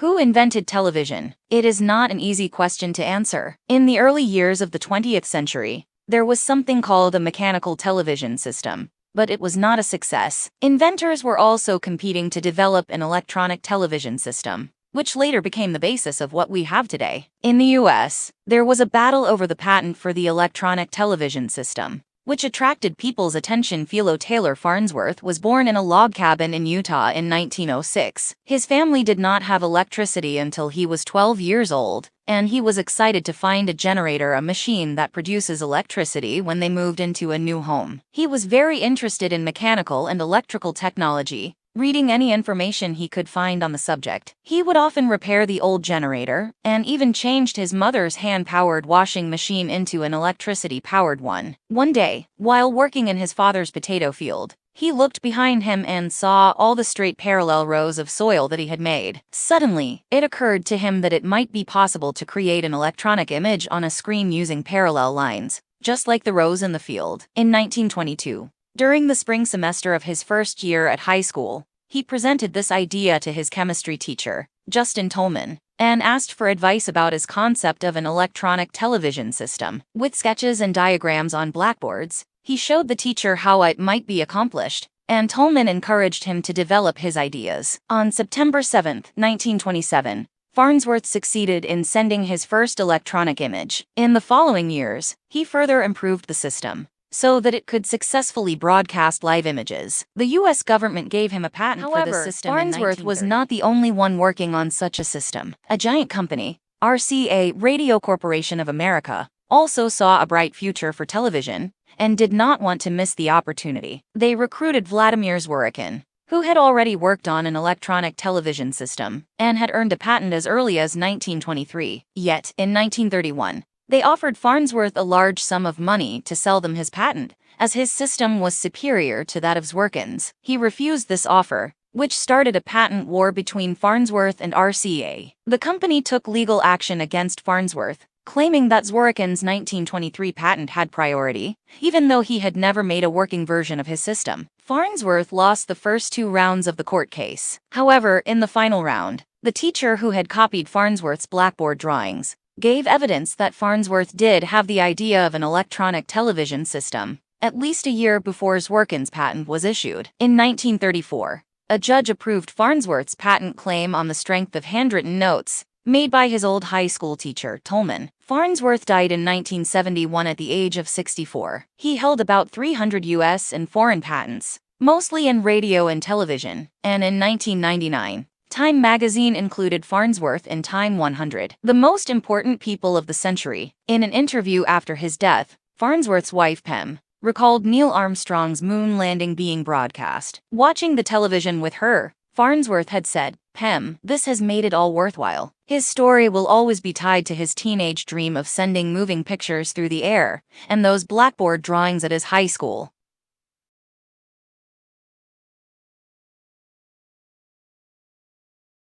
Who invented television? It is not an easy question to answer. In the early years of the 20th century, there was something called a mechanical television system, but it was not a success. Inventors were also competing to develop an electronic television system, which later became the basis of what we have today. In the US, there was a battle over the patent for the electronic television system, which attracted people's attention. Philo Taylor Farnsworth was born in a log cabin in Utah in 1906. His family did not have electricity until he was 12 years old, and he was excited to find a generator, a machine that produces electricity, when they moved into a new home. He was very interested in mechanical and electrical technology, reading any information he could find on the subject. He would often repair the old generator, and even changed his mother's hand-powered washing machine into an electricity-powered one. One day, while working in his father's potato field, he looked behind him and saw all the straight parallel rows of soil that he had made. Suddenly, it occurred to him that it might be possible to create an electronic image on a screen using parallel lines, just like the rows in the field. In 1922, during the spring semester of his first year at high school, he presented this idea to his chemistry teacher, Justin Tolman, and asked for advice about his concept of an electronic television system. With sketches and diagrams on blackboards, he showed the teacher how it might be accomplished, and Tolman encouraged him to develop his ideas. On September 7, 1927, Farnsworth succeeded in sending his first electronic image. In the following years, he further improved the system so that it could successfully broadcast live images. The U.S. government gave him a patent for this system. Farnsworth was not the only one working on such a system. A giant company, RCA, Radio Corporation of America, also saw a bright future for television and did not want to miss the opportunity. They recruited Vladimir Zworykin, who had already worked on an electronic television system and had earned a patent as early as 1923. Yet, in 1931, they offered Farnsworth a large sum of money to sell them his patent, as his system was superior to that of Zworykin's. He refused this offer, which started a patent war between Farnsworth and RCA. The company took legal action against Farnsworth, claiming that Zworykin's 1923 patent had priority, even though he had never made a working version of his system. Farnsworth lost the first two rounds of the court case. However, in the final round, the teacher who had copied Farnsworth's blackboard drawings gave evidence that Farnsworth did have the idea of an electronic television system, at least a year before Zworykin's patent was issued. In 1934, a judge approved Farnsworth's patent claim on the strength of handwritten notes made by his old high school teacher, Tolman. Farnsworth died in 1971 at the age of 64. He held about 300 U.S. and foreign patents, mostly in radio and television, and in 1999, Time magazine included Farnsworth in Time 100, the most important people of the century. In an interview after his death, Farnsworth's wife, Pem, recalled Neil Armstrong's moon landing being broadcast. Watching the television with her, Farnsworth had said, "Pem, this has made it all worthwhile." His story will always be tied to his teenage dream of sending moving pictures through the air, and those blackboard drawings at his high school.